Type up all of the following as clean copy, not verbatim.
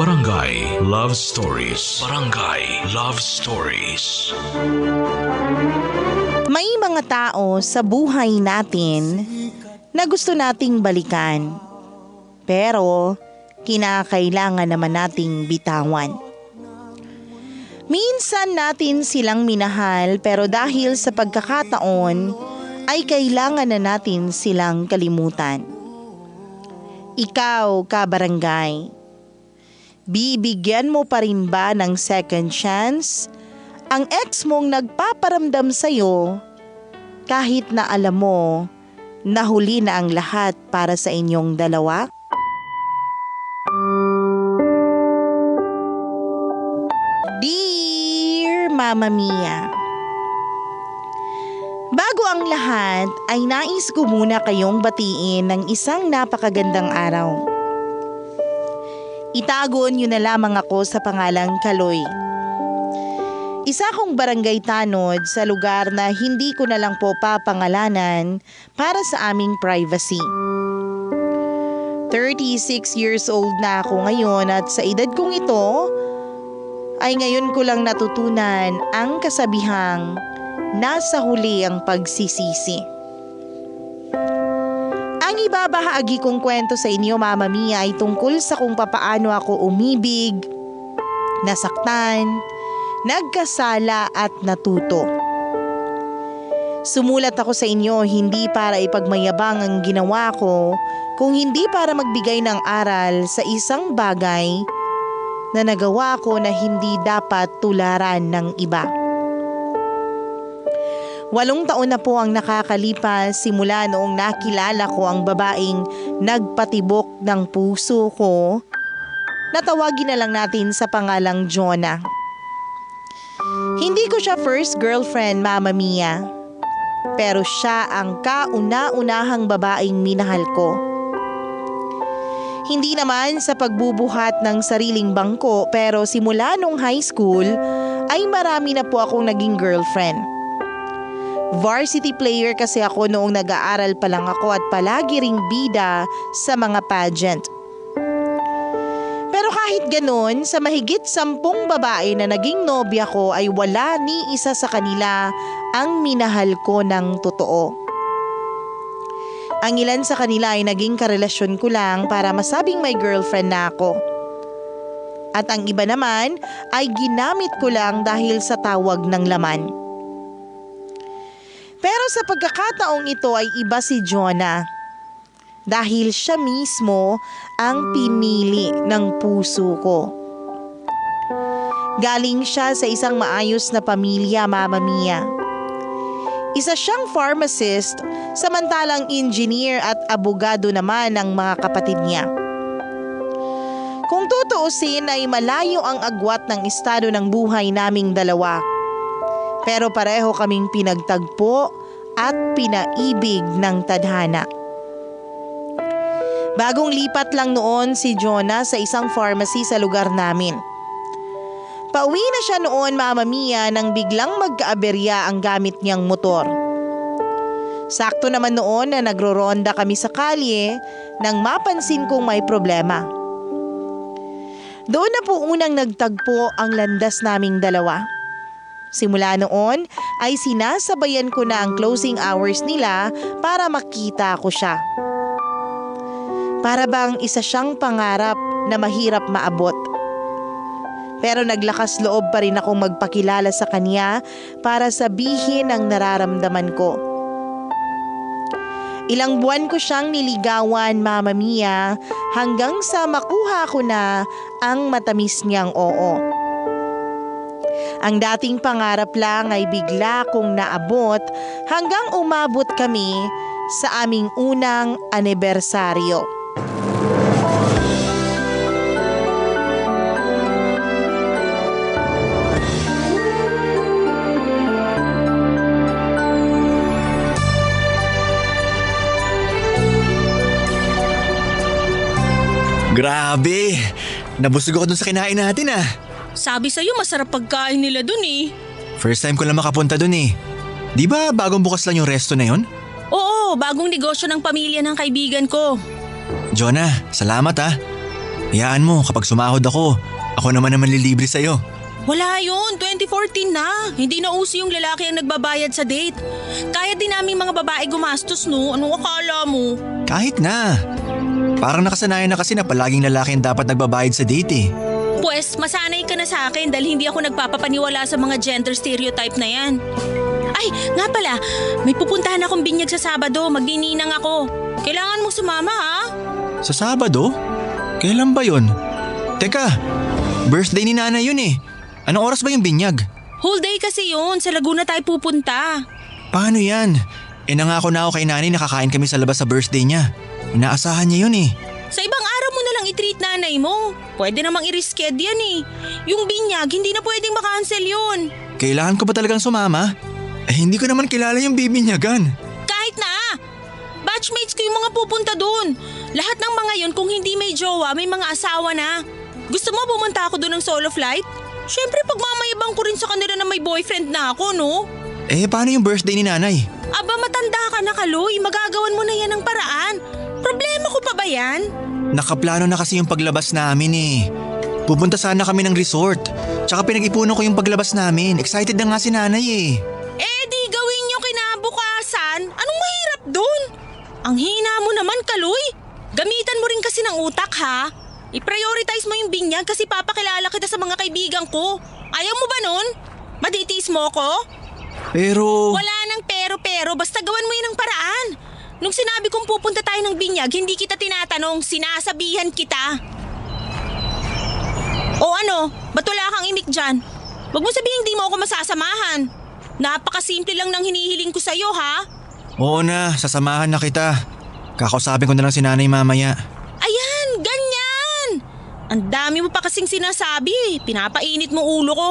Barangay Love Stories. Barangay Love Stories. May mga tao sa buhay natin na gusto nating balikan. Pero kinakailangan naman nating bitawan. Minsan natin silang minahal pero dahil sa pagkakataon ay kailangan na natin silang kalimutan. Ikaw, kabarangay, bibigyan mo pa rin ba ng second chance ang ex mong nagpaparamdam sa'yo kahit na alam mo na huli na ang lahat para sa inyong dalawa? Dear Mama Mia, bago ang lahat ay nais ko muna kayong batiin ng isang napakagandang araw. Itago niyo na lamang ako sa pangalang Kaloy. Isa akong barangay tanod sa lugar na hindi ko na lang po papangalanan para sa aming privacy. 36 years old na ako ngayon at sa edad kong ito ay ngayon ko lang natutunan ang kasabihang nasa huli ang pagsisisi. Ang ibabahagi kong kwento sa inyo, Mama Mia, ay tungkol sa kung papaano ako umibig, nasaktan, nagkasala at natuto. Sumulat ako sa inyo hindi para ipagmayabang ang ginawa ko, kung hindi para magbigay ng aral sa isang bagay na nagawa ko na hindi dapat tularan ng iba. 8 taon na po ang nakakalipas simula noong nakilala ko ang babaeng nagpatibok ng puso ko. Natawagin na lang natin sa pangalang Jonah. Hindi ko siya first girlfriend, Mama Mia. Pero siya ang kauna-unahang babaeng minahal ko. Hindi naman sa pagbubuhat ng sariling bangko pero simula nung high school ay marami na po akong naging girlfriend. Varsity player kasi ako noong nag-aaral pa lang ako at palagi ring bida sa mga pageant. Pero kahit ganun, sa mahigit 10 babae na naging nobya ko ay wala ni isa sa kanila ang minahal ko ng totoo. Ang ilan sa kanila ay naging karelasyon ko lang para masabing may girlfriend na ako. At ang iba naman ay ginamit ko lang dahil sa tawag ng laman. Pero sa pagkakataong ito ay iba si Jonah. Dahil siya mismo ang pinili ng puso ko. Galing siya sa isang maayos na pamilya, Mama Mia. Isa siyang pharmacist, samantalang engineer at abogado naman ang mga kapatid niya. Kung tutuusin ay malayo ang agwat ng estado ng buhay naming dalawa. Pero pareho kaming pinagtagpo at pinaibig ng tadhana. Bagong lipat lang noon si Jonah sa isang pharmacy sa lugar namin. Pauwi na siya noon, Mama Mia, nang biglang magkaaberya ang gamit niyang motor. Sakto naman noon na nagroronda kami sa kalye nang mapansin kong may problema. Doon na po unang nagtagpo ang landas naming dalawa. Simula noon ay sinasabayan ko na ang closing hours nila para makita ko siya. Para bang isa siyang pangarap na mahirap maabot. Pero naglakas loob pa rin akong magpakilala sa kanya para sabihin ang nararamdaman ko. Ilang buwan ko siyang niligawan, Mama Mia, hanggang sa makuha ko na ang matamis niyang oo. Ang dating pangarap lang ay bigla kong naabot hanggang umabot kami sa aming unang anibersaryo. Grabe! Nabusog ako dun sa kinain natin ah. Sabi sa'yo masarap pagkain nila dun eh. First time ko lang makapunta dun eh. Di ba bagong bukas lang yung resto na yun? Oo, bagong negosyo ng pamilya ng kaibigan ko. Jonah, salamat ah. Hayaan mo, kapag sumahod ako naman ang manlilibre sa'yo. Wala yun, 2014 na. Hindi na uso yung lalaki ang nagbabayad sa date. Kaya din naming mga babae gumastos, no? Anong akala mo? Kahit na. Parang nakasanayan na kasi na palaging lalaki ang dapat nagbabayad sa date eh. Pwes, masanay ka na sa akin dahil hindi ako nagpapapaniwala sa mga gender stereotype na yan. Ay, nga pala, may pupuntahan akong binyag sa Sabado, magnininang ako. Kailangan mong sumama ha? Sa Sabado? Kailan ba yun? Teka, birthday ni nanay yun eh. Anong oras ba yung binyag? Whole day kasi yun, sa Laguna tayo pupunta. Paano yan? Nangako na ako kay nanay na kakain kami sa labas sa birthday niya. Inaasahan niya yun eh. Sa ibang araw mo na lang i-treat nanay mo. Pwede namang i-reschedule yan eh. Yung binyag, hindi na pwedeng makancel yun. Kailangan ko ba talagang sumama? Hindi ko naman kilala yung bibinyagan. Kahit na! Batchmates ko yung mga pupunta dun. Lahat ng mga yun kung hindi may jowa, may mga asawa na. Gusto mo pumunta ako dun ng solo flight? Siyempre pagmamayabang ko rin sa kanila na may boyfriend na ako, no? Paano yung birthday ni nanay? Aba, matanda ka na, Kaloy. Magagawan mo na yan ng paraan. Problema ko pa ba yan? Nakaplano na kasi yung paglabas namin eh. Pupunta sana kami ng resort. Tsaka pinag-ipunan ko yung paglabas namin. Excited na nga si nanay eh. Di gawin nyo kinabukasan. Anong mahirap dun? Ang hina mo naman, Kaloy. Gamitan mo rin kasi ng utak, ha? I-prioritize mo yung binyag kasi papakilala kita sa mga kaibigan ko. Ayaw mo ba nun? Maditis mo ko? Pero… Wala nang pero, basta gawan mo yun ng paraan. Nung sinabi kong pupunta tayo ng binyag, hindi kita tinatanong, sinasabihan kita. O ano, ba't wala kang imik dyan? Wag mo sabihin hindi mo ako masasamahan. Napakasimple lang ng hinihiling ko sa'yo, ha? Oo na, sasamahan na kita. Kakausapin ko na lang si nanay mamaya. Ayan, ganyan! Ang dami mo pa kasing sinasabi, pinapainit mo ulo ko.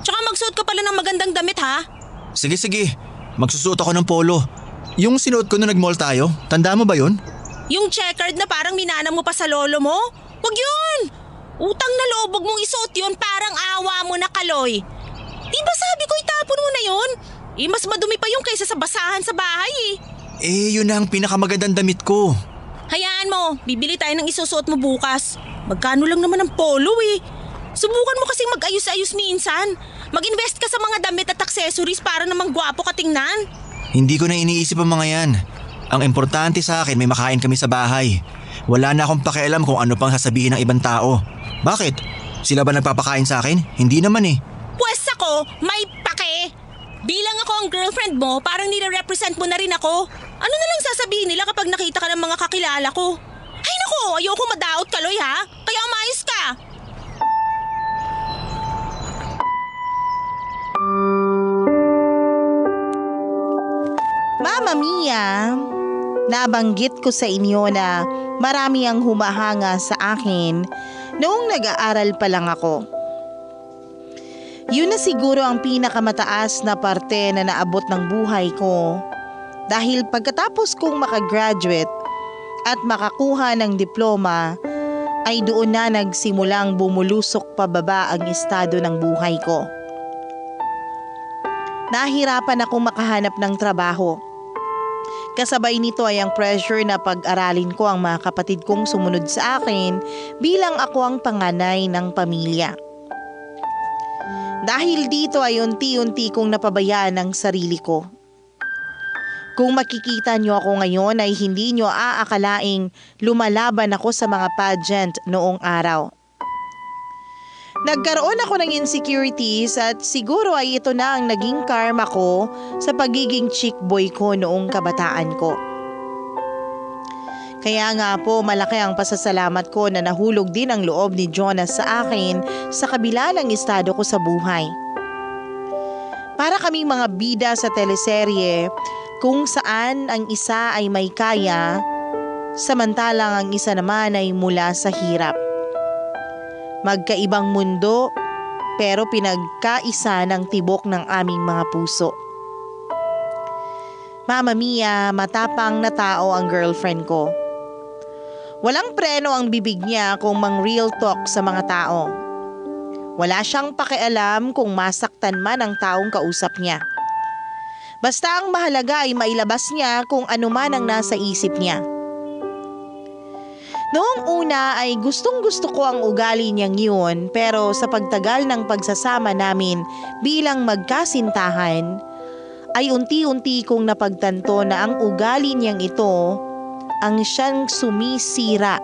Tsaka magsuot ka pala ng magandang damit, ha? Sige, magsusuot ako ng polo. Yung sinuot ko nung nag-mall tayo, tanda mo ba yun? Yung checkered na parang minana mo pa sa lolo mo? Wag yun! Utang na loob, wag mong isuot yun, parang awa mo na, Kaloy. Diba sabi ko itapon mo na yun? Mas madumi pa yung kaysa sa basahan sa bahay eh. Yun na ang pinakamagandang damit ko. Hayaan mo, bibili tayo ng isusuot mo bukas. Magkano lang naman ang polo eh. Subukan mo kasing mag-ayos-ayos minsan. Mag-invest ka sa mga damit at accessories para namang gwapo ka tingnan. Hindi ko na iniisip ang mga yan. Ang importante sa akin may makain kami sa bahay. Wala na akong pakialam kung ano pang sasabihin ng ibang tao. Bakit? Sila ba nagpapakain sa akin? Hindi naman eh. Pwes ako, may pake. Bilang ako ang girlfriend mo, parang nire-represent mo na rin ako. Ano na lang sasabihin nila kapag nakita ka ng mga kakilala ko? Ay naku, ayoko madaot, Kaloy ha? Kaya umayos ka. Mama Mia, nabanggit ko sa inyo na marami ang humahanga sa akin noong nag-aaral pa lang ako. Yun na siguro ang pinakamataas na parte na naabot ng buhay ko dahil pagkatapos kong makagraduate at makakuha ng diploma ay doon na nagsimulang bumulusok pababa ang estado ng buhay ko. Nahirapan akong makahanap ng trabaho. Kasabay nito ay ang pressure na pag-aralin ko ang mga kapatid kong sumunod sa akin bilang ako ang panganay ng pamilya. Dahil dito ay unti-unti kong napabayaan ang sarili ko. Kung makikita niyo ako ngayon ay hindi niyo aakalaing lumalaban ako sa mga pageant noong araw. Nagkaroon ako ng insecurities at siguro ay ito na ang naging karma ko sa pagiging chick boy ko noong kabataan ko. Kaya nga po malaki ang pasasalamat ko na nahulog din ang loob ni Jonas sa akin sa kabila ng estado ko sa buhay. Para kaming mga bida sa teleserye kung saan ang isa ay may kaya, samantalang ang isa naman ay mula sa hirap. Magkaibang mundo pero pinagkaisa ng tibok ng aming mga puso. Mama Mia, matapang na tao ang girlfriend ko. Walang preno ang bibig niya kung mang real talk sa mga tao. Wala siyang pakialam kung masaktan man ang taong kausap niya. Basta ang mahalaga ay mailabas niya kung ano man ang nasa isip niya. Noong una ay gustong-gusto ko ang ugali niyang yun, pero sa pagtagal ng pagsasama namin bilang magkasintahan, ay unti-unti kong napagtanto na ang ugali niyang ito ang siyang sumisira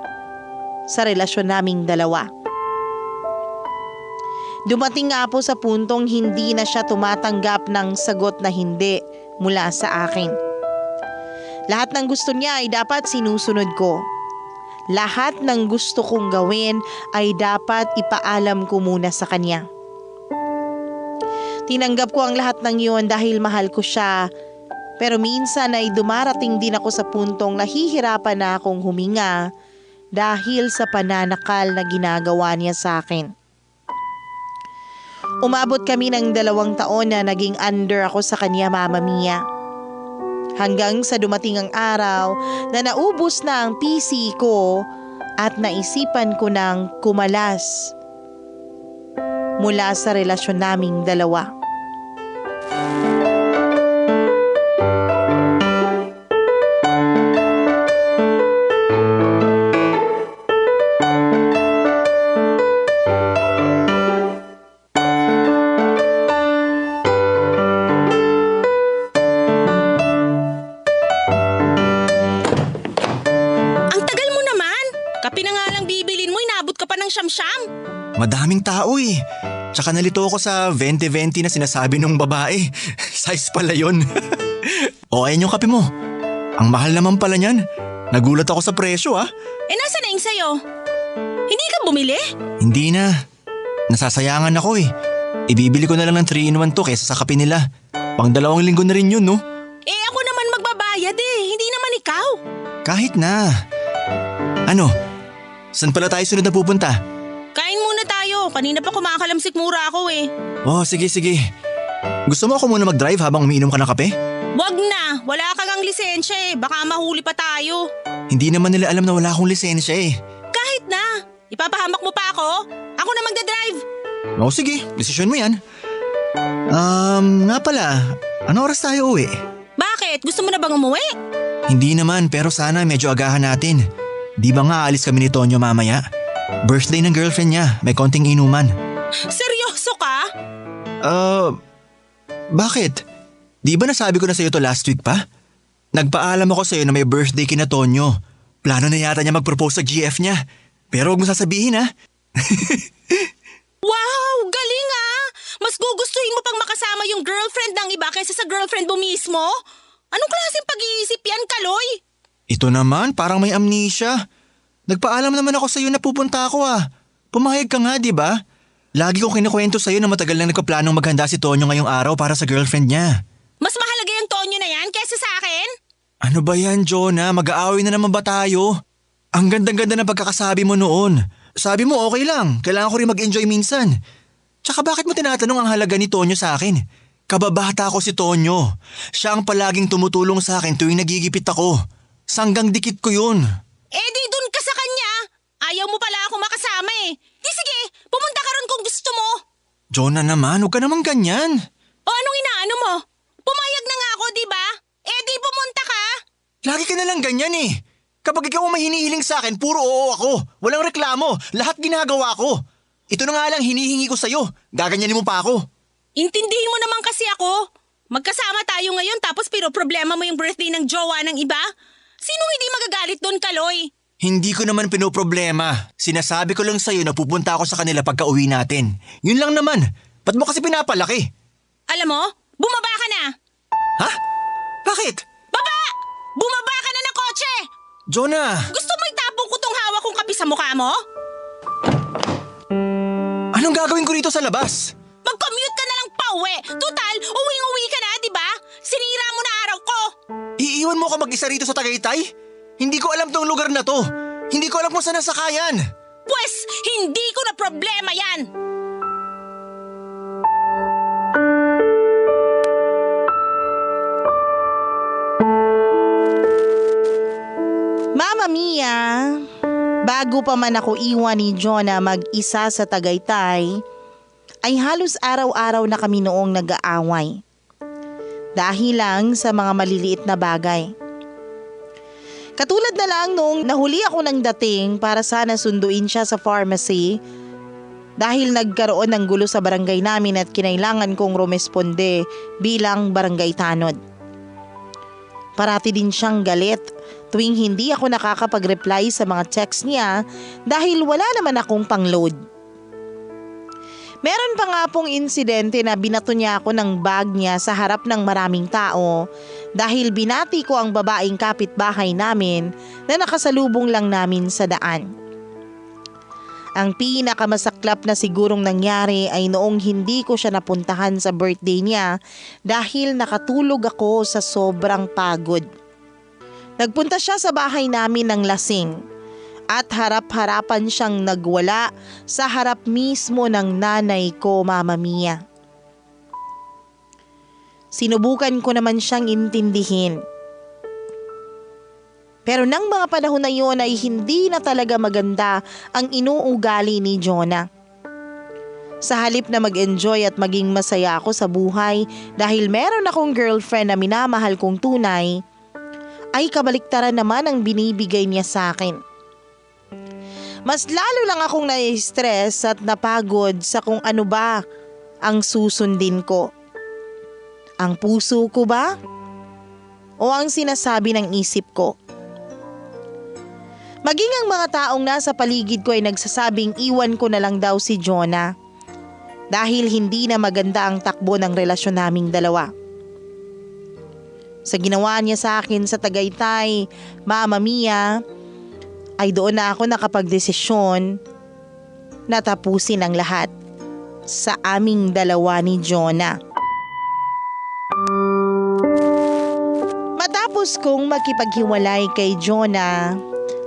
sa relasyon naming dalawa. Dumating nga po sa puntong hindi na siya tumatanggap ng sagot na hindi mula sa akin. Lahat ng gusto niya ay dapat sinusunod ko. Lahat ng gusto kong gawin ay dapat ipaalam ko muna sa kanya. Tinanggap ko ang lahat ng iyon dahil mahal ko siya. Pero minsan ay dumarating din ako sa puntong nahihirapan na akong huminga dahil sa pananakal na ginagawa niya sa akin. Umabot kami ng 2 taon na naging under ako sa kanya, Mama Mia. Hanggang sa dumating ang araw na naubos na ang PC ko at naisipan ko nang kumalas mula sa relasyon naming dalawa. Madaming tao eh. Tsaka nalito ako sa 20-20 na sinasabi nung babae. Size pala yun. O ayan yung kape mo. Ang mahal naman pala niyan. Nagulat ako sa presyo ah. Nasa na yung sayo? Hindi ka bumili? Hindi na. Nasasayangan ako eh. Ibibili ko na lang ng 3-in-1 to kaysa sa kape nila. Pang 2 linggo na rin yun no? Ako naman magbabayad hindi naman ikaw. Kahit na. Ano? Saan pala tayo sunod na pupunta? Kain muna tayo. Kanina pa kumakalamsik mura ako eh. Oh, sige. Gusto mo ako muna mag-drive habang umiinom ka ng kape? Wag na. Wala kang ang lisensya eh. Baka mahuli pa tayo. Hindi naman nila alam na wala akong lisensya eh. Kahit na. Ipapahamak mo pa ako? Ako na magdadrive. Oh, sige. Desisyon mo yan. Nga pala. Ano oras tayo uwi? Bakit? Gusto mo na bang umuwi? Hindi naman, pero sana medyo agahan natin. Di ba nga aalis kami ni Tonyo mamaya? Birthday ng girlfriend niya, may konting inuman. Seryoso ka? Bakit? Di ba nasabi ko na sa'yo to last week pa? Nagpaalam ako sa'yo na may birthday kina Tonyo. Plano na yata niya mag-propose sa GF niya. Pero huwag mo sasabihin ha. Wow, galing ah! Mas gugustuhin mo pang makasama yung girlfriend ng iba kaysa sa girlfriend mo mismo? Anong klaseng pag-iisip yan, Kaloy? Ito naman, parang may amnesia. Nagpaalam naman ako sa'yo na pupunta ako ah. Pumayag ka nga, di ba? Lagi kong kinukwento sa'yo na matagal lang nagpaplanong maghanda si Tonyo ngayong araw para sa girlfriend niya. Mas mahalaga yung Tonyo na yan kaysa sa akin? Ano ba yan, Jonah? Mag-aaway na naman ba tayo? Ang ganda-ganda ng pagkakasabi mo noon. Sabi mo okay lang, kailangan ko rin mag-enjoy minsan. Tsaka bakit mo tinatanong ang halaga ni Tonyo sa akin? Kababata ko si Tonyo. Siya ang palaging tumutulong sa akin tuwing nagigipit ako. Sanggang dikit ko yun. Di dun ka sa kanya. Ayaw mo pala ako makasama eh. Di sige, pumunta ka ron kung gusto mo. Jonah naman, huwag ka naman ganyan. O anong inaano mo? Pumayag na nga ako, di ba? Di pumunta ka. Lagi ka na lang ganyan eh. Kapag ikaw ang may hinihiling sa akin, puro oo ako. Walang reklamo, lahat ginagawa ko. Ito na nga lang hinihingi ko sa'yo. Gaganyanin mo pa ako. Intindihin mo naman kasi ako. Magkasama tayo ngayon tapos pero problema mo yung birthday ng jowa ng iba? Sinong hindi magagalit doon, Kaloy? Hindi ko naman pinoproblema. Sinasabi ko lang sa'yo na pupunta ako sa kanila pagka uwi natin. Yun lang naman. Ba't mo kasi pinapalaki? Alam mo, bumaba ka na. Ha? Bakit? Baba! Bumaba ka na ng kotse! Jonah! Gusto mo itapong ko tong hawak kong kape sa mukha mo? Anong gagawin ko rito sa labas? Mag-commute ka na lang pauwi. Total, uwing-uwi ka na, di ba? Sinira mo na araw ko. Iiwan mo ka mag-isa rito sa Tagaytay? Hindi ko alam tong lugar na to. Hindi ko alam kung saan nasakayan. Pwes, hindi ko na problema yan. Mama Mia, bago pa man ako iwan ni Jonah mag-isa sa Tagaytay, ay halos araw-araw na kami noong nag-aaway. Dahil lang sa mga maliliit na bagay. Katulad na lang nung nahuli ako ng dating para sana sunduin siya sa pharmacy dahil nagkaroon ng gulo sa barangay namin at kinailangan kong rumesponde bilang barangay tanod. Parati din siyang galit tuwing hindi ako nakakapag-reply sa mga text niya dahil wala naman akong pang-load. Meron pa nga pong insidente na binato niya ako ng bag niya sa harap ng maraming tao dahil binati ko ang babaeng kapitbahay namin na nakasalubong lang namin sa daan. Ang pinakamasaklap na sigurong nangyari ay noong hindi ko siya napuntahan sa birthday niya dahil nakatulog ako sa sobrang pagod. Nagpunta siya sa bahay namin ng lasing at harap-harapan siyang nagwala sa harap mismo ng nanay ko, Mama Mia. Sinubukan ko naman siyang intindihin. Pero nang mga panahon na yun ay hindi na talaga maganda ang inuugali ni Jonah. Sa halip na mag-enjoy at maging masaya ako sa buhay dahil meron akong girlfriend na minamahal kong tunay, ay kabaliktaran naman ang binibigay niya sa akin. Mas lalo lang akong nai-stress at napagod sa kung ano ba ang susundin ko. Ang puso ko ba? O ang sinasabi ng isip ko? Maging ang mga taong nasa paligid ko ay nagsasabing iwan ko na lang daw si Jonah dahil hindi na maganda ang takbo ng relasyon naming dalawa. Sa ginawa niya sa akin sa Tagaytay, Mama Mia, ay doon na ako nakapagdesisyon na tapusin ang lahat sa aming dalawa ni Jonah. Matapos kong makipaghiwalay kay Jonah,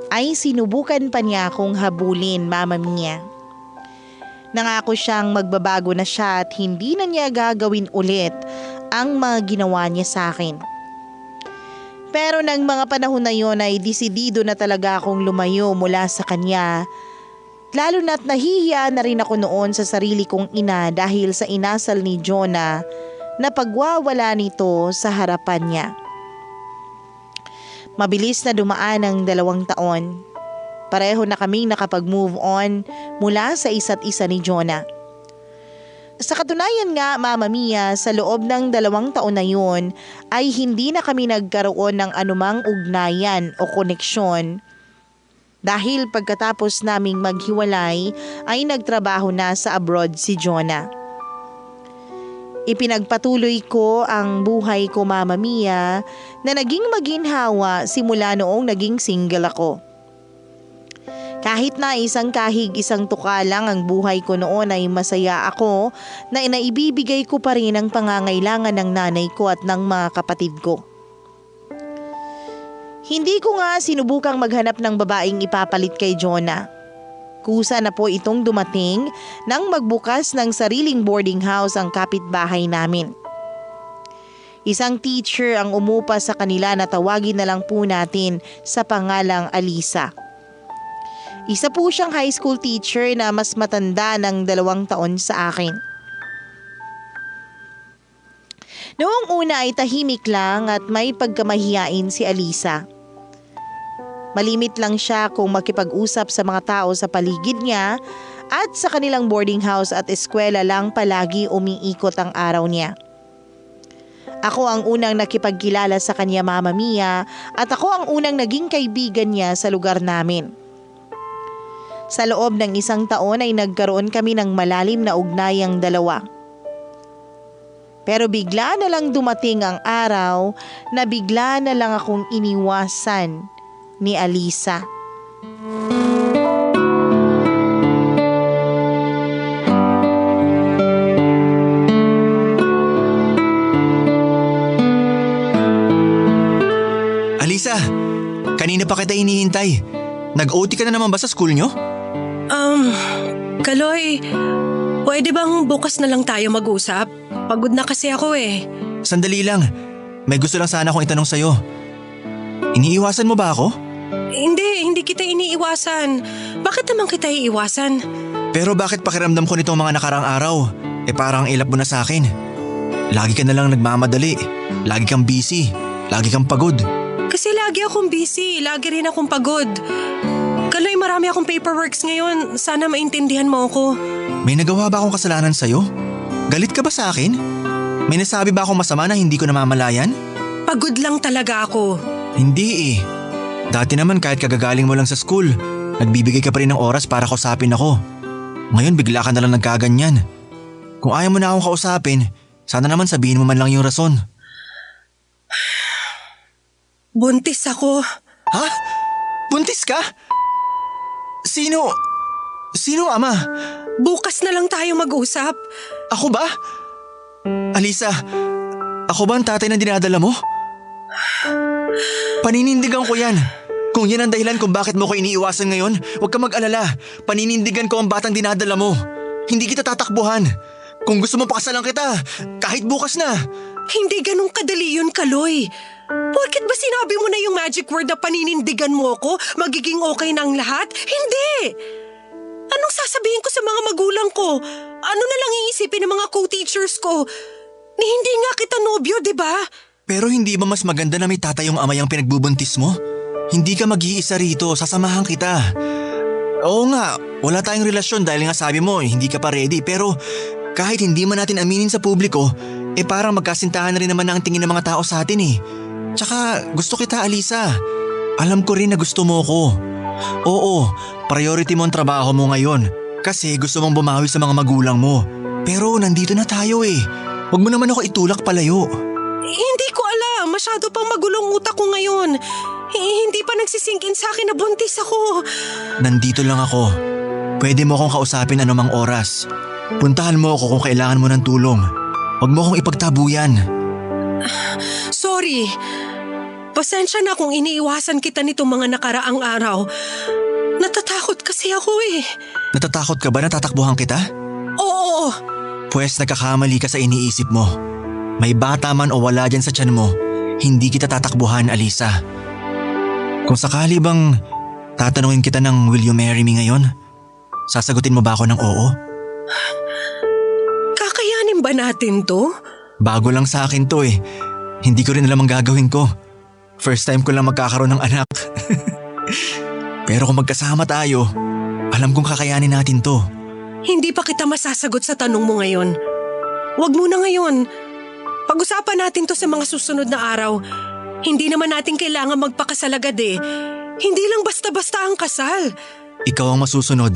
ay sinubukan pa niya akong habulin, Mama Mia. Nangako siyang magbabago na siya at hindi na niya gagawin ulit ang mga ginawa niya sa akin. Pero nang mga panahon na yon ay desidido na talaga akong lumayo mula sa kanya. Lalo na't nahihiya na rin ako noon sa sarili kong ina dahil sa inasal ni Jonah na pagwawala nito sa harapan niya. Mabilis na dumaan ang 2 taon. Pareho na kaming nakapag-move on mula sa isa't isa ni Jonah. Sa katunayan nga, Mama Mia, sa loob ng 2 taon na yun ay hindi na kami nagkaroon ng anumang ugnayan o koneksyon dahil pagkatapos naming maghiwalay ay nagtrabaho na sa abroad si Jonah. Ipinagpatuloy ko ang buhay ko, Mama Mia, na naging maginhawa simula noong naging single ako. Kahit na isang kahig isang tuka lang ang buhay ko noon ay masaya ako na inaibibigay ko pa rin ang pangangailangan ng nanay ko at ng mga kapatid ko. Hindi ko nga sinubukang maghanap ng babaeng ipapalit kay Jonah. Kusa na po itong dumating nang magbukas ng sariling boarding house ang kapitbahay namin. Isang teacher ang umupa sa kanila na tawagin na lang po natin sa pangalang Alisa. Isa po siyang high school teacher na mas matanda ng 2 taon sa akin. Noong una ay tahimik lang at may pagkamahiyain si Alisa. Malimit lang siya kung makipag-usap sa mga tao sa paligid niya at sa kanilang boarding house at eskwela lang palagi umiikot ang araw niya. Ako ang unang nakipagkilala sa kanya, Mama Mia, at ako ang unang naging kaibigan niya sa lugar namin. Sa loob ng 1 taon ay nagkaroon kami ng malalim na ugnayang 2. Pero bigla na lang dumating ang araw na bigla na lang akong iniwasan ni Alisa. Alisa, kanina pa kita inihintay. Nag-OT ka na naman ba sa school nyo? Kaloy, pwede bang bukas na lang tayo mag-usap? Pagod na kasi ako eh. Sandali lang. May gusto lang sana akong itanong sa'yo. Iniiwasan mo ba ako? Hindi kita iniiwasan. Bakit naman kita iiwasan? Pero bakit pakiramdam ko nitong mga nakarang araw? Parang ilap mo na sa akin. Lagi ka na lang nagmamadali. Lagi kang busy. Lagi kang pagod. Kasi lagi lagi akong busy. Lagi rin akong pagod. Kaloy, marami akong paperworks ngayon. Sana maintindihan mo ako. May nagawa ba akong kasalanan sa'yo? Galit ka ba sa akin? May nasabi ba akong masama na hindi ko namamalayan? Pagod lang talaga ako. Hindi eh. Dati naman kahit kagagaling mo lang sa school, nagbibigay ka pa rin ng oras para kausapin ako. Ngayon bigla ka na lang nagkaganyan. Kung ayaw mo na akong kausapin, sana naman sabihin mo man lang yung rason. Buntis ako. Ha? Buntis ka? Sino ama? Bukas na lang tayo mag-usap. Ako ba? Alisa, ako ba ang tatay na dinadala mo? Paninindigan ko yan. Kung yan ang dahilan kung bakit mo ko iniiwasan ngayon, huwag ka mag-alala. Paninindigan ko ang batang dinadala mo. Hindi kita tatakbuhan. Kung gusto mo pakasalan kita, kahit bukas na. Hindi ganun kadali yun, Kaloy. Bakit ba sinabi mo na yung magic word na paninindigan mo ako? Magiging okay na ang lahat? Hindi! Anong sasabihin ko sa mga magulang ko? Ano na lang iisipin ng mga co-teachers ko? Ni hindi nga kita nobyo, di ba? Pero hindi ba mas maganda na may tatay yung ama yung pinagbubuntis mo? Hindi ka mag-iisa rito, sasamahan kita. Oo nga, wala tayong relasyon dahil nga sabi mo hindi ka pa ready, pero kahit hindi man natin aminin sa publiko, parang magkasintahan na rin naman ang tingin ng mga tao sa atin eh. Tsaka gusto kita, Alisa. Alam ko rin na gusto mo ko. Oo, priority mo ang trabaho mo ngayon kasi gusto mong bumawi sa mga magulang mo. Pero nandito na tayo eh. Huwag mo naman ako itulak palayo. Hindi ko alam. Masyado pang magulong utak ko ngayon. Hindi pa nagsisingkin sa akin na buntis ako. Nandito lang ako. Pwede mo akong kausapin anumang oras. Puntahan mo ako kung kailangan mo ng tulong. Huwag mo akong ipagtabuyan. Sorry. Pasensya na kung iniiwasan kita nitong mga nakaraang araw. Natatakot kasi ako eh. Natatakot ka ba na tatakbuhan kita? Oo. Pwes nagkakamali ka sa iniisip mo. May bata man o wala dyan sa tiyan mo, hindi kita tatakbuhan, Alisa. Kung sakali bang tatanungin kita ng will you marry me ngayon, sasagutin mo ba ako ng oo? Kakayanin ba natin to? Bago lang sa akin to eh. Hindi ko rin alam ang gagawin ko. First time ko lang magkakaroon ng anak. Pero kung magkasama tayo, alam kong kakayanin natin to. Hindi pa kita masasagot sa tanong mo ngayon. Huwag muna ngayon. Pag-usapan natin to sa mga susunod na araw. Hindi naman natin kailangan magpakasal agad eh. Hindi lang basta-basta ang kasal. Ikaw ang masusunod.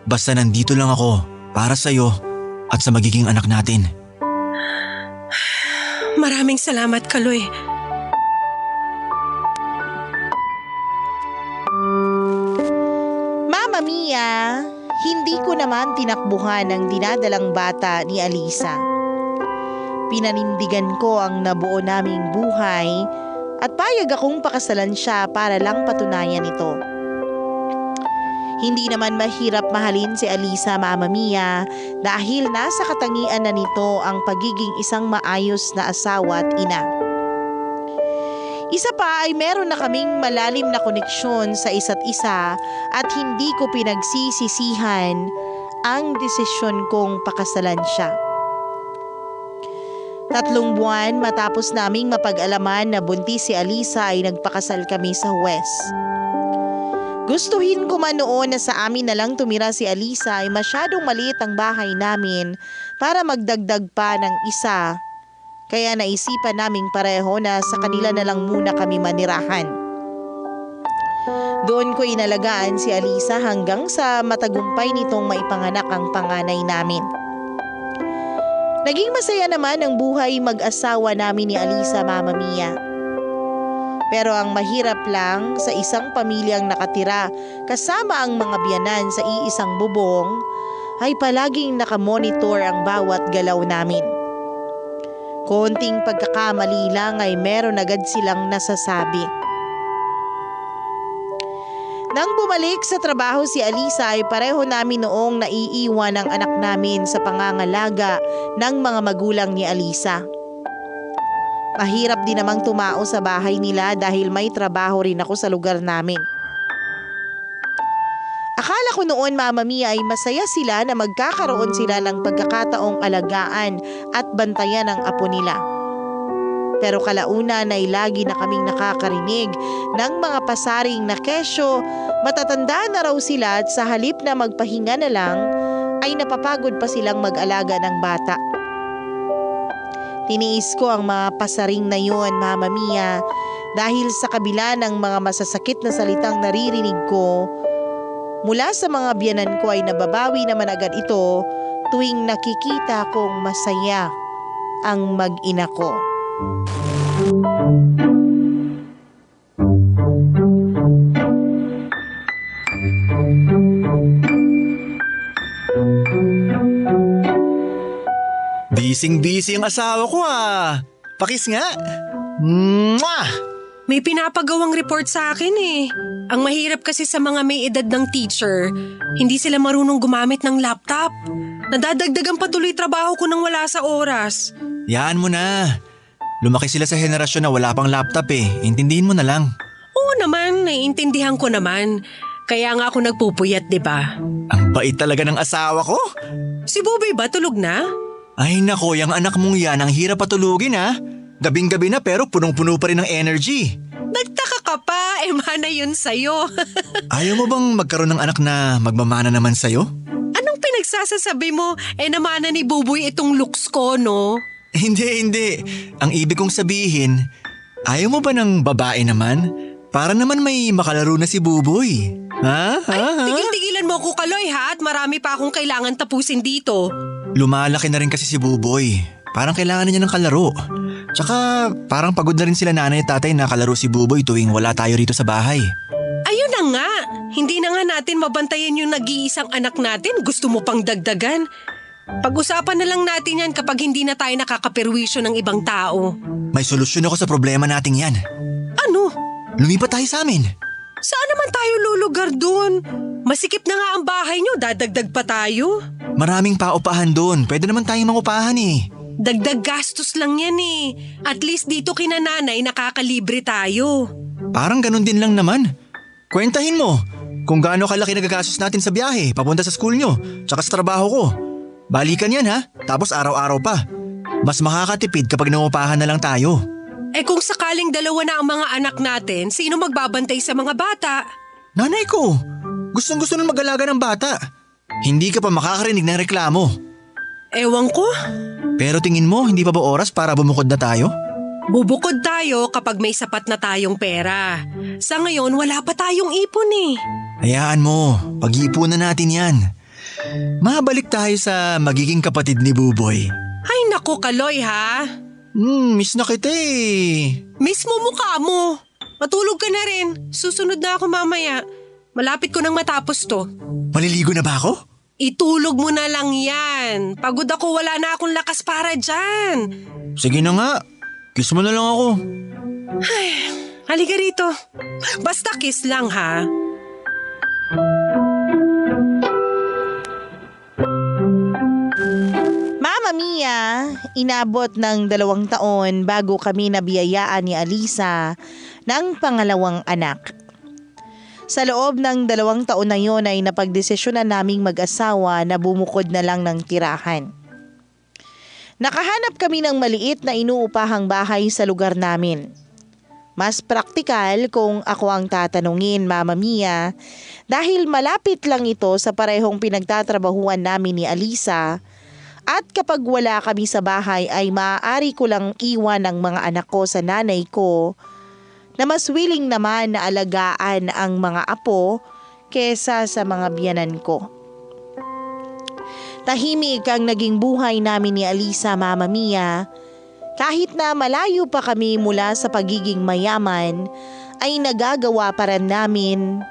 Basta nandito lang ako para sa'yo at sa magiging anak natin. Maraming salamat, Kaloy. Mama Mia, hindi ko naman tinakbuhan ang dinadalang bata ni Alisa. Pinanindigan ko ang nabuo naming buhay at payag akong pakasalan siya para lang patunayan ito. Hindi naman mahirap mahalin si Alisa, Mama Mia, dahil nasa katangian na nito ang pagiging isang maayos na asawa at ina. Isa pa ay meron na kaming malalim na koneksyon sa isa't isa at hindi ko pinagsisisihan ang desisyon kong pakasalan siya. 3 buwan matapos naming mapag-alaman na buntis si Alisa ay nagpakasal kami sa Huwes. Gustuhin ko man noon na sa amin na lang tumira si Alisa ay masyadong maliit ang bahay namin para magdagdag pa ng isa. Kaya naisipan naming pareho na sa kanila na lang muna kami manirahan. Doon ko inalagaan si Alisa hanggang sa matagumpay nitong maipanganak ang panganay namin. Naging masaya naman ang buhay mag-asawa namin ni Alisa, Mama Mia. Pero ang mahirap lang sa isang pamilyang nakatira kasama ang mga biyanan sa iisang bubong ay palaging nakamonitor ang bawat galaw namin. Konting pagkakamali lang ay meron agad silang nasasabi. Nang bumalik sa trabaho si Alisa ay pareho namin noong naiiwan ang anak namin sa pangangalaga ng mga magulang ni Alisa. Mahirap din namang tumao sa bahay nila dahil may trabaho rin ako sa lugar namin. Akala ko noon, Mama Mia, ay masaya sila na magkakaroon sila ng pagkakataong alagaan at bantayan ang apo nila. Pero kalaunan ay lagi na kaming nakakarinig ng mga pasaring na kesyo matatanda na raw sila at sa halip na magpahinga na lang ay napapagod pa silang mag-alaga ng bata. Tiniis ko ang mga pasaring na yun, Mama Mia, dahil sa kabila ng mga masasakit na salitang naririnig ko, mula sa mga biyanan ko ay nababawi naman agad ito tuwing nakikita kong masaya ang mag-ina ko. Bising-busy ang asawa ko ah. Pakis nga. Mwah! May pinapagawang report sa akin eh. Ang mahirap kasi sa mga may edad ng teacher, hindi sila marunong gumamit ng laptop. Nadadagdagan patuloy trabaho ko nang wala sa oras. Yaan mo na. Lumaki sila sa henerasyon na wala pang laptop eh. Intindihin mo na lang. Oo naman, naiintindihan ko naman. Kaya nga ako nagpupuyat, di ba? Ang bait talaga ng asawa ko. Si Buboy ba tulog na? Ay nako, yung anak mong yan ang hirap patulugin ha. Gabing-gabi na pero punong-puno pa rin ng energy. Nagtaka ka pa, mana yun sa'yo. Ayaw mo bang magkaroon ng anak na magmamana naman sa'yo? Anong pinagsasasabi mo? Namana ni Buboy itong looks ko, no? Hindi. Ang ibig kong sabihin, ayaw mo ba ng babae naman? Para naman may makalaro na si Buboy. Ha? Tigil-tigilan mo ko, Kaloy, ha? At marami pa akong kailangan tapusin dito. Lumalaki na rin kasi si Buboy. Parang kailangan na niya ng kalaro. Tsaka parang pagod na rin sila nanay at tatay na kalaro si Buboy tuwing wala tayo rito sa bahay. Ayun na nga. Hindi na nga natin mabantayan yung nag-iisang anak natin. Gusto mo pang dagdagan. Pag-usapan na lang natin yan kapag hindi na tayo nakakaperwisyo ng ibang tao. May solusyon ako sa problema nating yan. Ano? Lumipat tayo sa amin. Saan naman tayo lulugar doon? Masikip na nga ang bahay nyo, dadagdag pa tayo. Maraming paupahan doon. Pwede naman tayong mangupahan eh. Dagdag gastos lang yan eh. At least dito kina nanay nakakalibre tayo. Parang ganun din lang naman. Kwentahin mo kung gaano kalaki nagagastos natin sa biyahe, papunta sa school nyo, tsaka sa trabaho ko. Balikan yan ha, tapos araw-araw pa. Mas makakatipid kapag nangupahan na lang tayo. Kung sakaling dalawa na ang mga anak natin, sino magbabantay sa mga bata? Nanay ko, gustong-gusto nang mag-alaga ng bata. Hindi ka pa makakarinig ng reklamo. Ewan ko. Pero tingin mo, hindi pa ba oras para bumukod na tayo? Bubukod tayo kapag may sapat na tayong pera. Sa ngayon, wala pa tayong ipon eh. Hayaan mo, pag-iipunan natin yan. Mabalik tayo sa magiging kapatid ni Buboy. Ay naku, Kaloy ha. Miss na kita eh. Miss mo mukha mo. Matulog ka na rin. Susunod na ako mamaya. Malapit ko nang matapos to. Maliligo na ba ako? Itulog mo na lang yan. Pagod ako, wala na akong lakas para dyan. Sige na nga. Kiss mo na lang ako. Halika rito. Basta kiss lang ha. Mama Mia, inabot ng 2 taon bago kami nabiyayaan ni Alisa ng pangalawang anak. Sa loob ng 2 taon na yon ay napagdesisyonan naming mag-asawa na bumukod na lang ng tirahan. Nakahanap kami ng maliit na inuupahang bahay sa lugar namin. Mas praktikal kung ako ang tatanungin, Mama Mia, dahil malapit lang ito sa parehong pinagtatrabahuan namin ni Alisa at kapag wala kami sa bahay ay maaari ko lang iwan ang mga anak ko sa nanay ko na mas willing naman na alagaan ang mga apo kesa sa mga biyanan ko. Tahimik ang naging buhay namin ni Alisa, Mama Mia. Kahit na malayo pa kami mula sa pagiging mayaman, ay nagagawa pa rin namin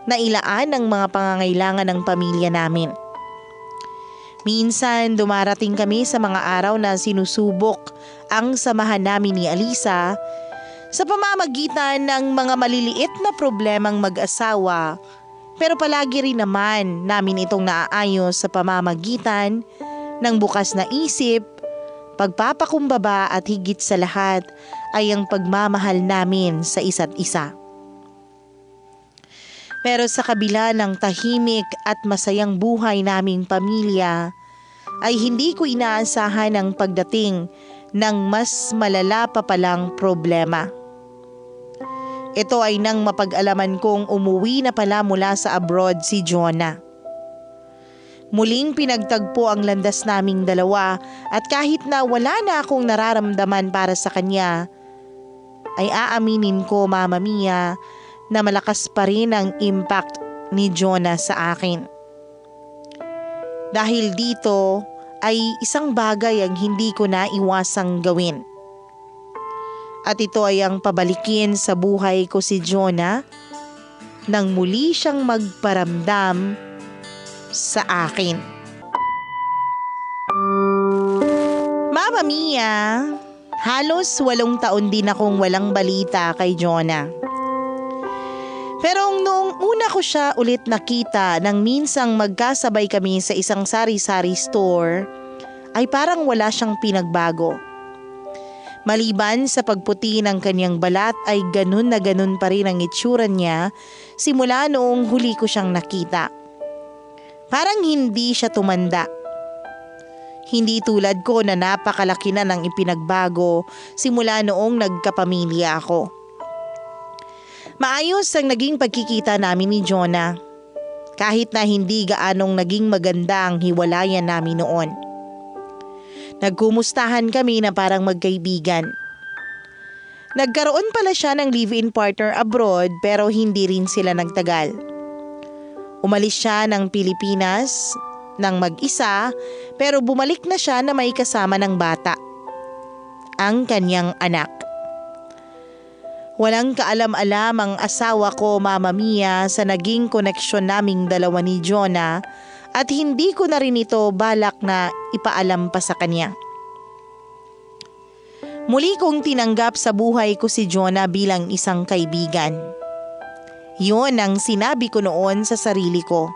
na ilaan ang mga pangangailangan ng pamilya namin. Minsan dumarating kami sa mga araw na sinusubok ang samahan namin ni Alisa sa pamamagitan ng mga maliliit na problemang mag-asawa, pero palagi rin naman namin itong naaayos sa pamamagitan ng bukas na isip, pagpapakumbaba at higit sa lahat ay ang pagmamahal namin sa isa't isa. Pero sa kabila ng tahimik at masayang buhay naming pamilya, ay hindi ko inaasahan ang pagdating ng mas malala pa palang problema. Ito ay nang mapag-alaman kong umuwi na pala mula sa abroad si Jonah. Muling pinagtagpo ang landas naming dalawa at kahit na wala na akong nararamdaman para sa kanya, ay aaminin ko, Mama Mia, na malakas pa rin ang impact ni Jonah sa akin. Dahil dito ay isang bagay ang hindi ko naiwasang gawin. At ito ay ang pabalikin sa buhay ko si Jonah nang muli siyang magparamdam sa akin. Mama Mia, halos 8 taon din akong walang balita kay Jonah. Pero noong una ko siya ulit nakita nang minsang magkasabay kami sa isang sari-sari store, ay parang wala siyang pinagbago. Maliban sa pagputi ng kanyang balat ay ganun na ganun pa rin ang itsura niya simula noong huli ko siyang nakita. Parang hindi siya tumanda. Hindi tulad ko na napakalaki na ng ipinagbago simula noong nagkapamilya ako. Maayos ang naging pagkikita namin ni Jonah, kahit na hindi gaanong naging maganda ang hiwalayan namin noon. Nagkumustahan kami na parang magkaibigan. Nagkaroon pala siya ng live-in partner abroad pero hindi rin sila nagtagal. Umalis siya ng Pilipinas ng mag-isa pero bumalik na siya na may kasama ng bata, ang kanyang anak. Walang kaalam-alam ang asawa ko, Mama Mia, sa naging koneksyon naming dalawa ni Jonah at hindi ko na rin ito balak na ipaalam pa sa kanya. Muli kong tinanggap sa buhay ko si Jonah bilang isang kaibigan. Yun ang sinabi ko noon sa sarili ko.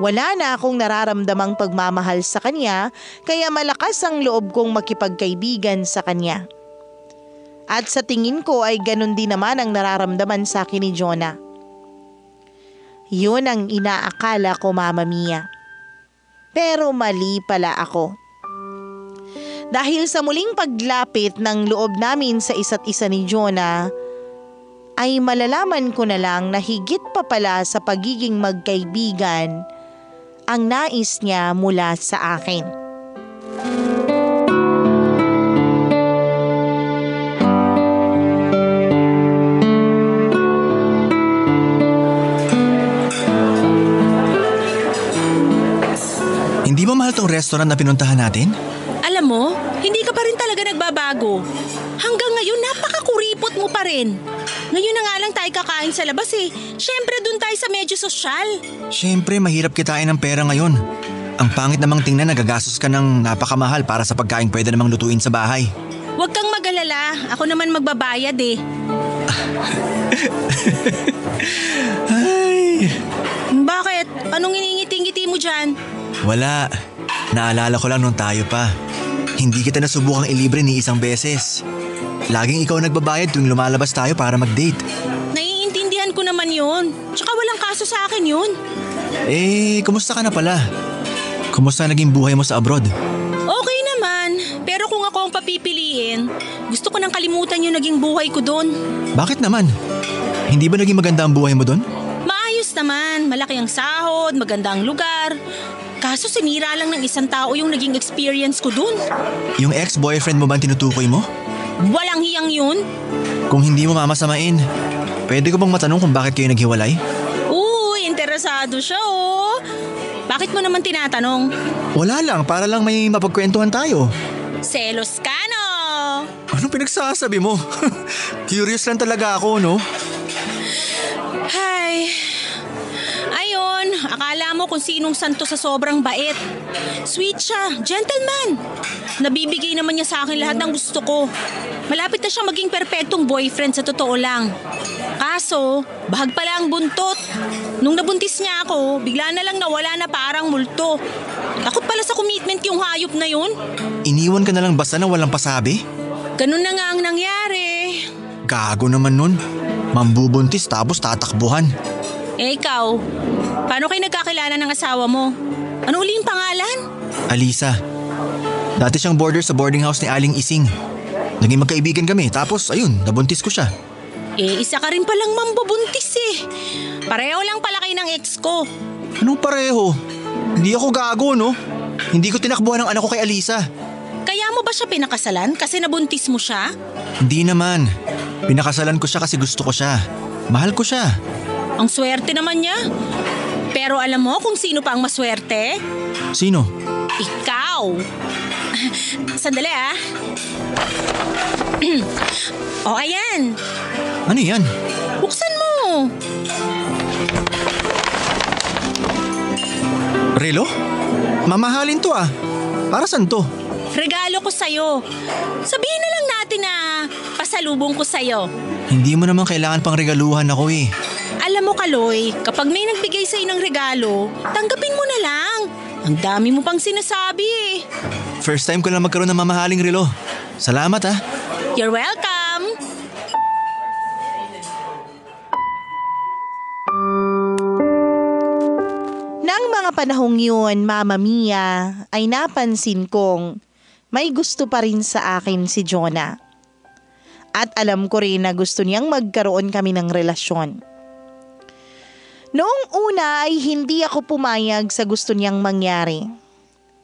Wala na akong nararamdamang pagmamahal sa kanya kaya malakas ang loob kong makipagkaibigan sa kanya. At sa tingin ko ay ganun din naman ang nararamdaman sa akin ni Jonah. Yun ang inaakala ko, Mama Mia. Pero mali pala ako. Dahil sa muling paglapit ng loob namin sa isa't isa ni Jonah, ay malalaman ko na lang na higit pa pala sa pagiging magkaibigan ang nais niya mula sa akin. Hindi ba mahal tong restaurant na pinuntahan natin? Alam mo, hindi ka pa rin talaga nagbabago. Hanggang ngayon, napakakuripot mo pa rin. Ngayon na nga lang tayo kakain sa labas eh. Siyempre, dun tayo sa medyo sosyal. Siyempre, mahirap kitain ng pera ngayon. Ang pangit namang tingnan, nagagastos ka ng napakamahal para sa pagkain pwede namang lutuin sa bahay. Huwag kang mag-alala. Ako naman magbabayad eh. Ay. Bakit? Anong iningiti-ngiti mo dyan? Wala. Naalala ko lang nung tayo pa. Hindi kita nasubukang ilibre ni isang beses. Laging ikaw nagbabayad tuwing lumalabas tayo para mag-date. Naiintindihan ko naman yun. Tsaka walang kaso sa akin yun. Kumusta ka na pala? Kumusta naging buhay mo sa abroad? Okay naman. Pero kung ako ang papipiliin, gusto ko nang kalimutan yung naging buhay ko doon. Bakit naman? Hindi ba naging maganda ang buhay mo doon? Maayos naman. Malaki ang sahod, maganda ang lugar. Kaso sinira lang ng isang tao yung naging experience ko dun. Yung ex-boyfriend mo ba tinutukoy mo? Walang hiyang yun. Kung hindi mo mamasamain, pwede ko bang matanong kung bakit kayo naghiwalay? Uy, interesado siya oh. Bakit mo naman tinatanong? Wala lang, para lang may mapagkwentuhan tayo. Selos ka no? Anong pinagsasabi mo? Curious lang talaga ako, no? Hay... Ayun, akala mo kung sinong santo sa sobrang bait. Sweet siya, gentleman. Nabibigay naman niya sa akin lahat ng gusto ko. Malapit na siyang maging perpektong boyfriend sa totoo lang. Kaso, bahag pala ang buntot. Nung nabuntis niya ako, bigla na lang nawala na parang multo. Takot pala sa commitment yung hayop na yun. Iniwan ka na lang basta na walang pasabi? Ganun na nga ang nangyari. Gago naman nun. Mambubuntis tapos tatakbuhan. Ikaw, paano kayo nagkakilala ng asawa mo? Ano uli yung pangalan? Alisa. Dati siyang boarder sa boarding house ni Aling Ising. Naging magkaibigan kami tapos ayun, nabuntis ko siya. Isa ka rin palang mambubuntis eh. Pareho lang pala kayo ng ex ko. Anong pareho? Hindi ako gago, no? Hindi ko tinakbuhan ang anak ko kay Alisa. Kaya mo ba siya pinakasalan kasi nabuntis mo siya? Hindi naman. Pinakasalan ko siya kasi gusto ko siya. Mahal ko siya. Ang swerte naman niya. Pero alam mo kung sino pa ang maswerte? Sino? Ikaw. Sandali ah. O ayan. Ano yan? Buksan mo. Relo? Mamahalin to ah. Para saan to? Regalo ko sa'yo. Sabihin na lang natin na pasalubong ko sa'yo. Hindi mo naman kailangan pang regaluhan ako eh. Alam mo Kaloy, kapag may nagbigay sa'yo ng regalo, tanggapin mo na lang. Ang dami mo pang sinasabi eh. First time ko lang magkaroon ng mamahaling relo. Salamat ah. You're welcome. Nang mga panahong yun, Mama Mia, ay napansin kong may gusto pa rin sa akin si Jonah. At alam ko rin na gusto niyang magkaroon kami ng relasyon. Noong una ay hindi ako pumayag sa gusto niyang mangyari.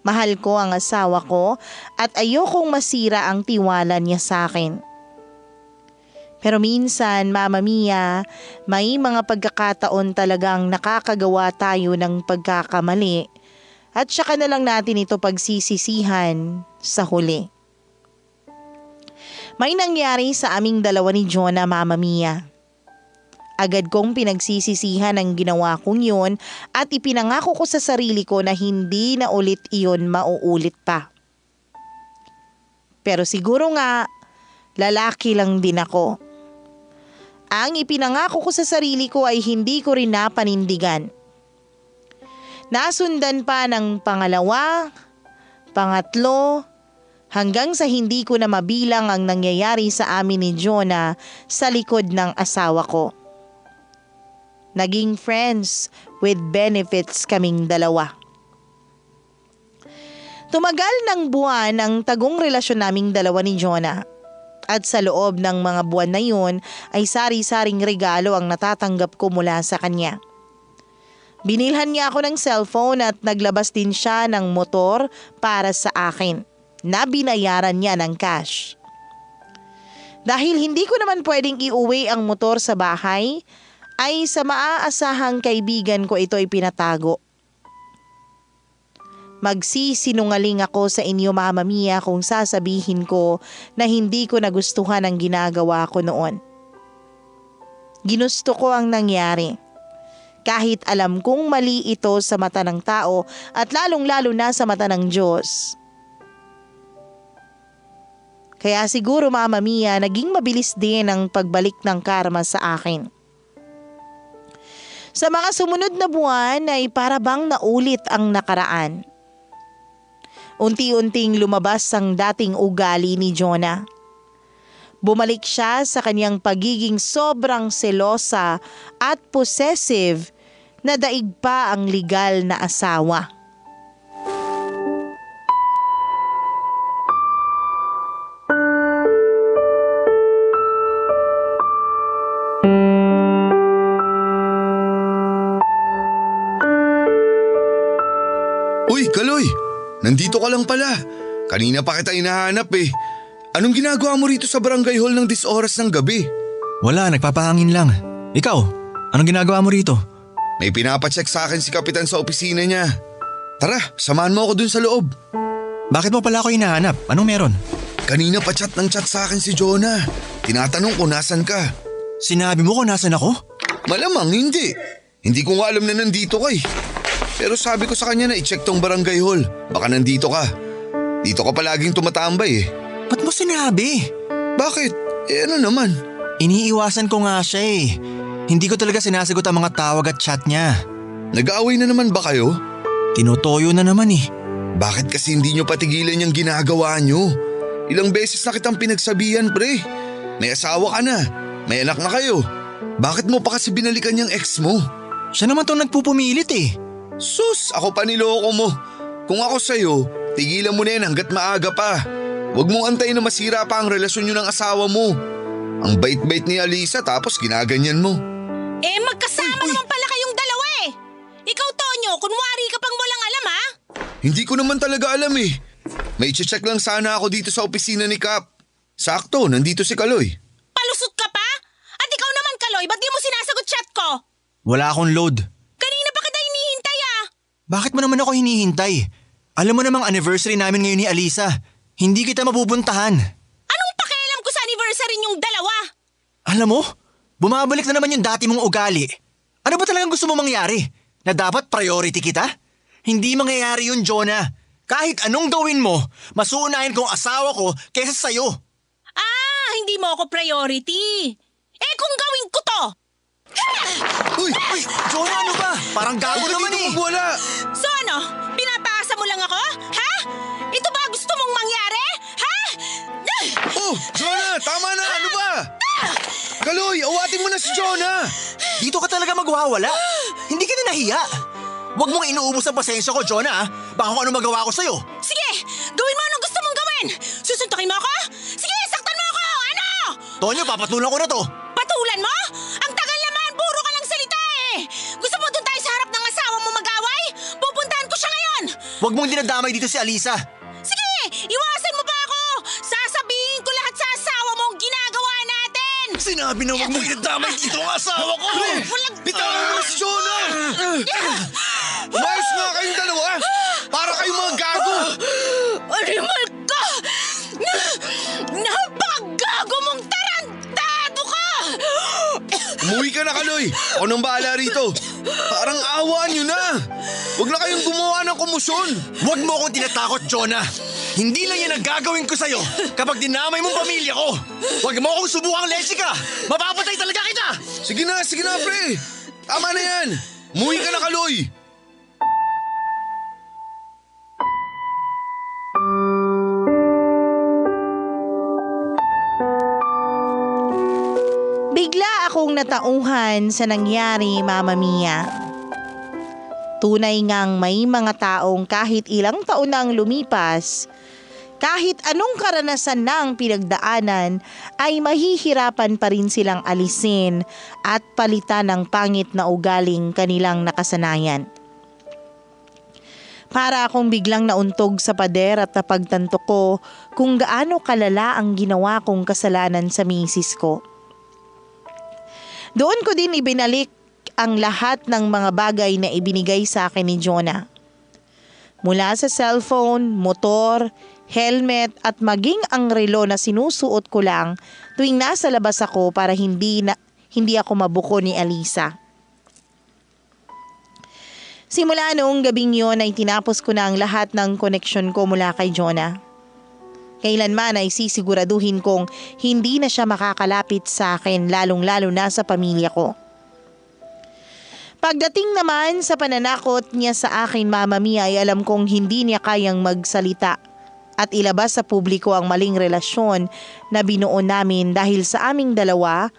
Mahal ko ang asawa ko at ayokong masira ang tiwala niya sa akin. Pero minsan, Mama Mia, may mga pagkakataon talagang nakakagawa tayo ng pagkakamali at saka na lang natin ito pagsisisihan sa huli. May nangyari sa aming dalawa ni Jonah, Mama Mia. Agad kong pinagsisisihan ang ginawa kong yun at ipinangako ko sa sarili ko na hindi na ulit iyon mauulit pa. Pero siguro nga, lalaki lang din ako. Ang ipinangako ko sa sarili ko ay hindi ko rin napanindigan. Nasundan pa ng pangalawa, pangatlo, hanggang sa hindi ko na mabilang ang nangyayari sa amin ni Jonah sa likod ng asawa ko. Naging friends with benefits kaming dalawa. Tumagal ng buwan ang tagong relasyon naming dalawa ni Jonah. At sa loob ng mga buwan na yun ay sari-saring regalo ang natatanggap ko mula sa kanya. Binilhan niya ako ng cellphone at naglabas din siya ng motor para sa akin na binayaran niya ng cash. Dahil hindi ko naman pwedeng iuwi ang motor sa bahay, ay sa maaasahang kaibigan ko ito ipinatago. Magsisinungaling ako sa inyo, Mama Mia, kung sasabihin ko na hindi ko nagustuhan ang ginagawa ko noon. Ginusto ko ang nangyari. Kahit alam kong mali ito sa mata ng tao at lalong-lalo na sa mata ng Diyos. Kaya siguro, Mama Mia, naging mabilis din ang pagbalik ng karma sa akin. Sa mga sumunod na buwan ay para bang naulit ang nakaraan. Unti-unting lumabas ang dating ugali ni Jonah. Bumalik siya sa kanyang pagiging sobrang selosa at possessive na daig pa ang legal na asawa. Uy, Kaloy! Nandito ka lang pala. Kanina pa kita hinahanap eh. Anong ginagawa mo rito sa barangay hall ng 10 oras ng gabi? Wala, nagpapahangin lang. Ikaw, anong ginagawa mo rito? May pinapacheck sa akin si Kapitan sa opisina niya. Tara, samahan mo ako dun sa loob. Bakit mo pala ako hinahanap? Anong meron? Kanina pa chat ng chat sa akin si Jonah. Tinatanong ko nasan ka. Sinabi mo kung nasan ako? Malamang hindi. Hindi ko nga alam na nandito ka eh. Pero sabi ko sa kanya na i-check tong barangay hall. Baka nandito ka. Dito ka palaging tumatambay eh. Ba't mo sinabi? Bakit? Ano naman? Iniiwasan ko nga siya eh. Hindi ko talaga sinasagot ang mga tawag at chat niya. Nag-aaway na naman ba kayo? Tinutoyo na naman eh. Bakit kasi hindi nyo patigilan yung ginagawa nyo? Ilang beses na kitang pinagsabihan, pre. May asawa ka na. May anak na kayo. Bakit mo pa kasi binalikan yung ex mo? Siya naman tong nagpupumilit eh. Sus, ako pa niloko mo. Kung ako sa'yo, tigilan mo na yan hanggat maaga pa. Huwag mong antayin na masira pa ang relasyon niyo ng asawa mo. Ang bait-bait ni Alisa tapos ginaganyan mo. Magkasama naman pala kayong dalawa eh. Ikaw, Tonyo, kunwari ka pang walang alam ha? Hindi ko naman talaga alam eh. May check lang sana ako dito sa opisina ni Kap. Sakto, nandito si Kaloy. Palusot ka pa? At ikaw naman, Kaloy, ba't di mo sinasagot chat ko? Wala akong load. Kanina pa kita hinihintay ah. Bakit mo naman ako hinihintay? Alam mo namang anniversary namin ngayon ni Alisa. Hindi kita mapupuntahan. Anong pakialam ko sa anniversary niyong dalawa? Alam mo, bumabalik na naman yung dati mong ugali. Ano ba talagang gusto mo mangyari? Na dapat priority kita? Hindi mangyayari yun, Jonah. Kahit anong gawin mo, masuunahin ko ang asawa ko kaysa sa'yo. Hindi mo ako priority. Kung gawin ko to. Uy! Jonah, ano ba? Parang gago Huwag ka naman dito eh. magwala! So ano, pinapaasa mo lang ako? Ha? Ito ba gusto mong mangyari? Ha? Oh, Jonah, tama na! Ano ba? Kaloy, awatin mo na si Jonah! Dito ka talaga magwawala. Hindi ka na nahiya. Huwag mong inuubos ang pasensya ko, Jonah. Baka kung ano magawa ko sa'yo. Sige, gawin mo anong gusto mong gawin. Susuntukin mo ako? Sige, saktan mo ako! Ano? Tonyo, papatulan ko na to. Patulan mo? Ang tagal naman, puro ka lang salita eh. Gusto mo doon tayo sa harap ng asawa mo mag-away? Pupuntahan ko siya ngayon. Huwag mong dinadamay dito si Alisa. Sige, iwasan mo pa ako. Sasabihin ko lahat sa asawa mo ang ginagawa natin. Sinabi na huwag mong dinadamay dito ang asawa ko. Bitawan mo na si Jonah! Umayos nga kayong dalawa! Para kayong mga gago! Animal ka! Napakagago mong tarantado ka! Umuwi ka na, Kaloy! Ako nang bahala rito! Parang awaan nyo na! Huwag na kayong gumawa ng kumusyon! Huwag mo akong tinatakot, Jonah. Hindi lang yan ang gagawin ko sa'yo kapag dinamay mong pamilya ko. Huwag mo akong subukang lesika. Mapapatay talaga kita! Sige na, pre! Tama na yan! Umuwi ka na, Kaloy! Bigla akong natauhan sa nangyari, Mama Mia. Tunay ngang may mga taong kahit ilang taon na ang lumipas, kahit anong karanasan na ang pinagdaanan, ay mahihirapan pa rin silang alisin at palitan ng pangit na ugaling kanilang nakasanayan. Para akong biglang nauntog sa pader at napagtanto ko kung gaano kalala ang ginawa kong kasalanan sa misis ko. Doon ko din ibinalik ang lahat ng mga bagay na ibinigay sa akin ni Jonah. Mula sa cellphone, motor, helmet at maging ang relo na sinusuot ko lang tuwing nasa labas ako para hindi ako mabuko ni Alisa. Simula noong gabing yon ay tinapos ko na ang lahat ng koneksyon ko mula kay Jonah. Kailanman ay sisiguraduhin kong hindi na siya makakalapit sa akin lalong-lalo na sa pamilya ko. Pagdating naman sa pananakot niya sa akin, Mama Mia, ay alam kong hindi niya kayang magsalita at ilabas sa publiko ang maling relasyon na binuo namin dahil sa aming dalawa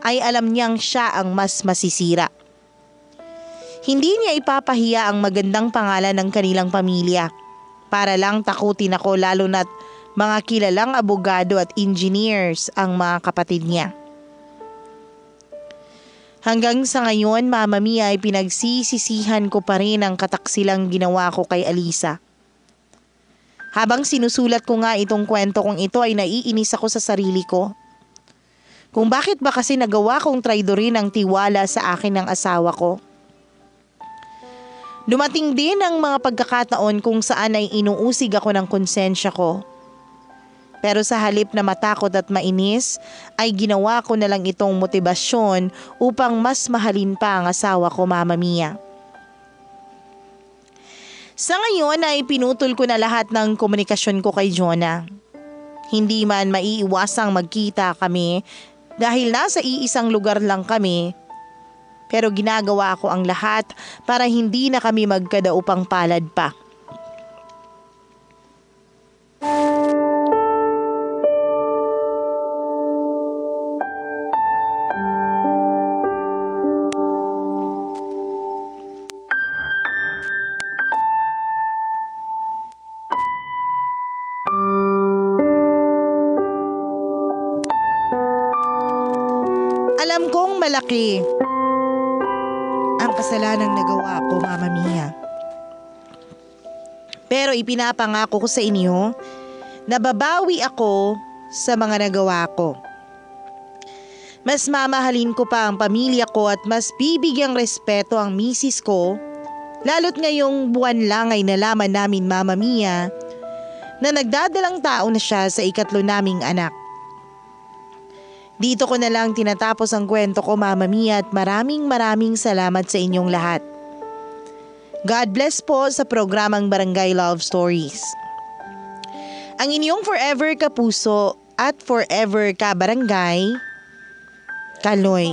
ay alam niyang siya ang mas masisira. Hindi niya ipapahiya ang magandang pangalan ng kanilang pamilya para lang takutin ako lalo na't mga kilalang abogado at engineers ang mga kapatid niya. Hanggang sa ngayon, Mama Mia, ay pinagsisisihan ko pa rin ang kataksilang ginawa ko kay Alisa. Habang sinusulat ko nga itong kwento kong ito ay naiinis ako sa sarili ko. Kung bakit ba kasi nagawa kong traidorin ang tiwala sa akin ng asawa ko. Dumating din ang mga pagkakataon kung saan ay inuusig ako ng konsensya ko. Pero sa halip na matakot at mainis, ay ginawa ko na lang itong motibasyon upang mas mahalin pa ang asawa ko, Mama Mia. Sa ngayon ay pinutol ko na lahat ng komunikasyon ko kay Jonah. Hindi man maiiwasang magkita kami dahil nasa iisang lugar lang kami, pero ginagawa ko ang lahat para hindi na kami magkadaupang palad pa. malaki ang kasalanang nagawa ko, Mama Mia. Pero ipinapangako ko sa inyo na babawi ako sa mga nagawa ko. Mas mamahalin ko pa ang pamilya ko at mas bibigyang respeto ang misis ko, lalo't ngayong buwan lang ay nalaman namin, Mama Mia, na nagdadalang tao na siya sa 3 naming anak. Dito ko na lang tinatapos ang kwento ko, Mama Mia, at maraming salamat sa inyong lahat. God bless po sa programang Barangay Love Stories. Ang inyong forever kapuso at forever kabarangay, Kaloy.